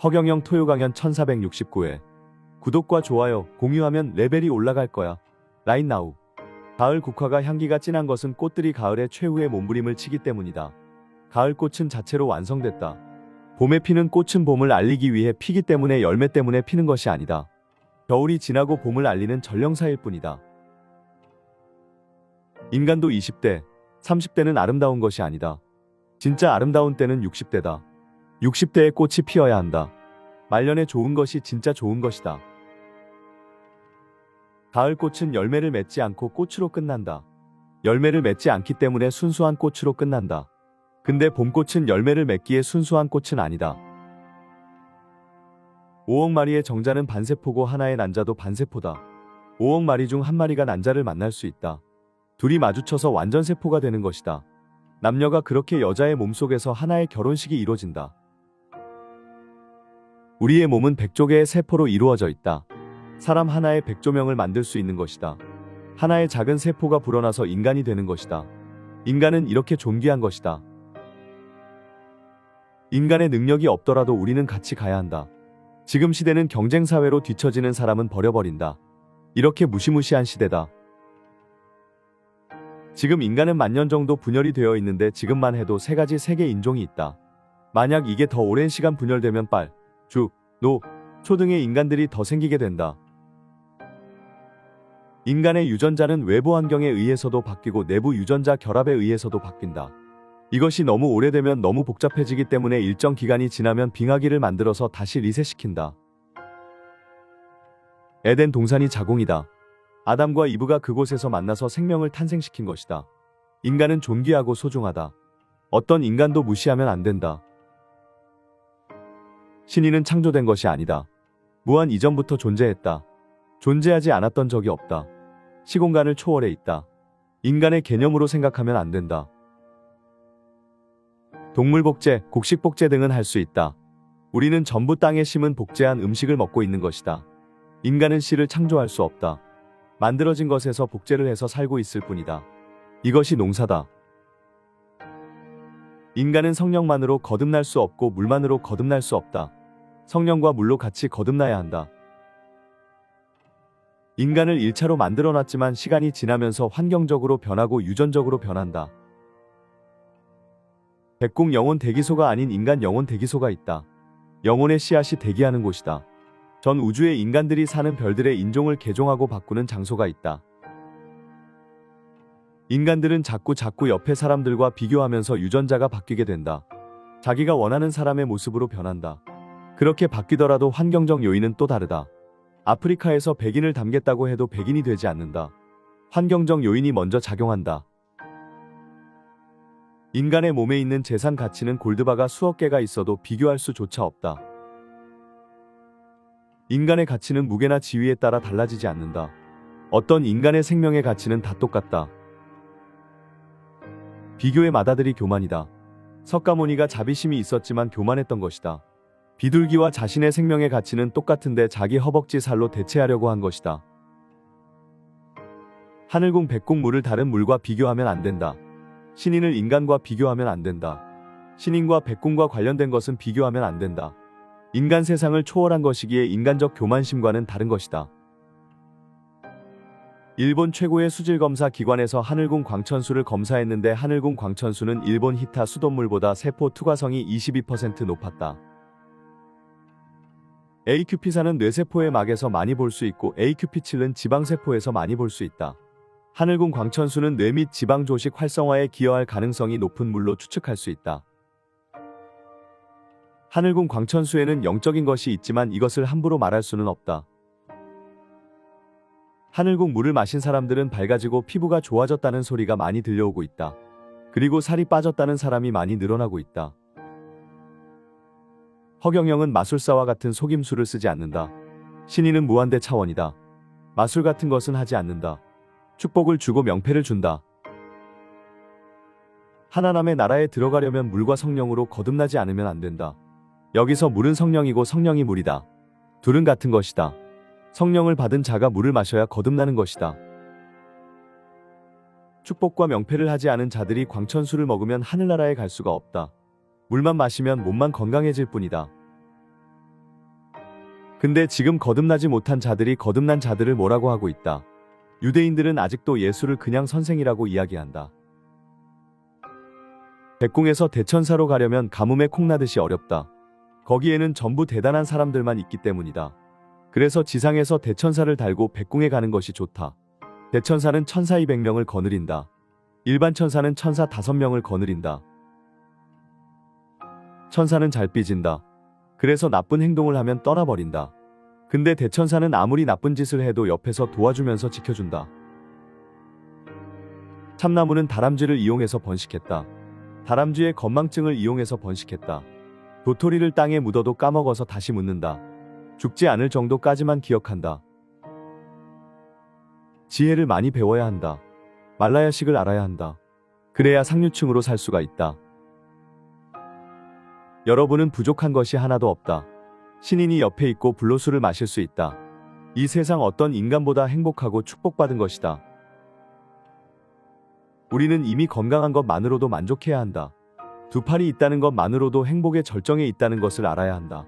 허경영 토요 강연 1469회. 구독과 좋아요, 공유하면 레벨이 올라갈 거야. 라인 나우. 가을 국화가 향기가 진한 것은 꽃들이 가을에 최후의 몸부림을 치기 때문이다. 가을 꽃은 자체로 완성됐다. 봄에 피는 꽃은 봄을 알리기 위해 피기 때문에 열매 때문에 피는 것이 아니다. 겨울이 지나고 봄을 알리는 전령사일 뿐이다. 인간도 20대, 30대는 아름다운 것이 아니다. 진짜 아름다운 때는 60대다. 60대에 꽃이 피어야 한다. 말년에 좋은 것이 진짜 좋은 것이다. 가을 꽃은 열매를 맺지 않고 꽃으로 끝난다. 열매를 맺지 않기 때문에 순수한 꽃으로 끝난다. 근데 봄꽃은 열매를 맺기에 순수한 꽃은 아니다. 5억 마리의 정자는 반세포고 하나의 난자도 반세포다. 5억 마리 중 한 마리가 난자를 만날 수 있다. 둘이 마주쳐서 완전세포가 되는 것이다. 남녀가 그렇게 여자의 몸속에서 하나의 결혼식이 이루어진다. 우리의 몸은 100조개의 세포로 이루어져 있다. 사람 하나의 100조명을 만들 수 있는 것이다. 하나의 작은 세포가 불어나서 인간이 되는 것이다. 인간은 이렇게 존귀한 것이다. 인간의 능력이 없더라도 우리는 같이 가야 한다. 지금 시대는 경쟁사회로 뒤처지는 사람은 버려버린다. 이렇게 무시무시한 시대다. 지금 인간은 10,000년 정도 분열이 되어 있는데 지금만 해도 3가지 세계 인종이 있다. 만약 이게 더 오랜 시간 분열되면 빨, 주, 노, 초 등의 인간들이 더 생기게 된다. 인간의 유전자는 외부 환경에 의해서도 바뀌고 내부 유전자 결합에 의해서도 바뀐다. 이것이 너무 오래되면 너무 복잡해지기 때문에 일정 기간이 지나면 빙하기를 만들어서 다시 리셋시킨다. 에덴 동산이 자궁이다. 아담과 이브가 그곳에서 만나서 생명을 탄생시킨 것이다. 인간은 존귀하고 소중하다. 어떤 인간도 무시하면 안 된다. 신인은 창조된 것이 아니다. 무한 이전부터 존재했다. 존재하지 않았던 적이 없다. 시공간을 초월해 있다. 인간의 개념으로 생각하면 안 된다. 동물 복제, 곡식 복제 등은 할 수 있다. 우리는 전부 땅에 심은 복제한 음식을 먹고 있는 것이다. 인간은 씨를 창조할 수 없다. 만들어진 것에서 복제를 해서 살고 있을 뿐이다. 이것이 농사다. 인간은 성령만으로 거듭날 수 없고 물만으로 거듭날 수 없다. 성령과 물로 같이 거듭나야 한다. 인간을 1차로 만들어놨지만 시간이 지나면서 환경적으로 변하고 유전적으로 변한다. 백궁 영혼 대기소가 아닌 인간 영혼 대기소가 있다. 영혼의 씨앗이 대기하는 곳이다. 전 우주의 인간들이 사는 별들의 인종을 개종하고 바꾸는 장소가 있다. 인간들은 자꾸 옆에 사람들과 비교하면서 유전자가 바뀌게 된다. 자기가 원하는 사람의 모습으로 변한다. 그렇게 바뀌더라도 환경적 요인은 또 다르다. 아프리카에서 백인을 닮겠다고 해도 백인이 되지 않는다. 환경적 요인이 먼저 작용한다. 인간의 몸에 있는 재산 가치는 골드바가 수억 개가 있어도 비교할 수조차 없다. 인간의 가치는 무게나 지위에 따라 달라지지 않는다. 어떤 인간의 생명의 가치는 다 똑같다. 비교의 맏아들이 교만이다. 석가모니가 자비심이 있었지만 교만했던 것이다. 비둘기와 자신의 생명의 가치는 똑같은데 자기 허벅지 살로 대체하려고 한 것이다. 하늘궁 백궁 물을 다른 물과 비교하면 안 된다. 신인을 인간과 비교하면 안 된다. 신인과 백궁과 관련된 것은 비교하면 안 된다. 인간 세상을 초월한 것이기에 인간적 교만심과는 다른 것이다. 일본 최고의 수질검사 기관에서 하늘궁 광천수를 검사했는데 하늘궁 광천수는 일본 히타 수돗물보다 세포 투과성이 22% 높았다. AQP4는 뇌세포의 막에서 많이 볼 수 있고 AQP7은 지방세포에서 많이 볼 수 있다. 하늘궁 광천수는 뇌 및 지방 조직 활성화에 기여할 가능성이 높은 물로 추측할 수 있다. 하늘궁 광천수에는 영적인 것이 있지만 이것을 함부로 말할 수는 없다. 하늘궁 물을 마신 사람들은 밝아지고 피부가 좋아졌다는 소리가 많이 들려오고 있다. 그리고 살이 빠졌다는 사람이 많이 늘어나고 있다. 허경영은 마술사와 같은 속임수를 쓰지 않는다. 신인은 무한대 차원이다. 마술 같은 것은 하지 않는다. 축복을 주고 명패를 준다. 하나님의 나라에 들어가려면 물과 성령으로 거듭나지 않으면 안 된다. 여기서 물은 성령이고 성령이 물이다. 둘은 같은 것이다. 성령을 받은 자가 물을 마셔야 거듭나는 것이다. 축복과 명패를 하지 않은 자들이 광천수를 먹으면 하늘나라에 갈 수가 없다. 물만 마시면 몸만 건강해질 뿐이다. 근데 지금 거듭나지 못한 자들이 거듭난 자들을 뭐라고 하고 있다. 유대인들은 아직도 예수를 그냥 선생이라고 이야기한다. 백궁에서 대천사로 가려면 가뭄에 콩나듯이 어렵다. 거기에는 전부 대단한 사람들만 있기 때문이다. 그래서 지상에서 대천사를 달고 백궁에 가는 것이 좋다. 대천사는 천사 200명을 거느린다. 일반 천사는 천사 5명을 거느린다. 천사는 잘 삐진다. 그래서 나쁜 행동을 하면 떠나버린다. 근데 대천사는 아무리 나쁜 짓을 해도 옆에서 도와주면서 지켜준다. 참나무는 다람쥐를 이용해서 번식했다. 다람쥐의 건망증을 이용해서 번식했다. 도토리를 땅에 묻어도 까먹어서 다시 묻는다. 죽지 않을 정도까지만 기억한다. 지혜를 많이 배워야 한다. 말라야식을 알아야 한다. 그래야 상류층으로 살 수가 있다. 여러분은 부족한 것이 하나도 없다. 신인이 옆에 있고 불로수를 마실 수 있다. 이 세상 어떤 인간보다 행복하고 축복받은 것이다. 우리는 이미 건강한 것만으로도 만족해야 한다. 두 팔이 있다는 것만으로도 행복의 절정에 있다는 것을 알아야 한다.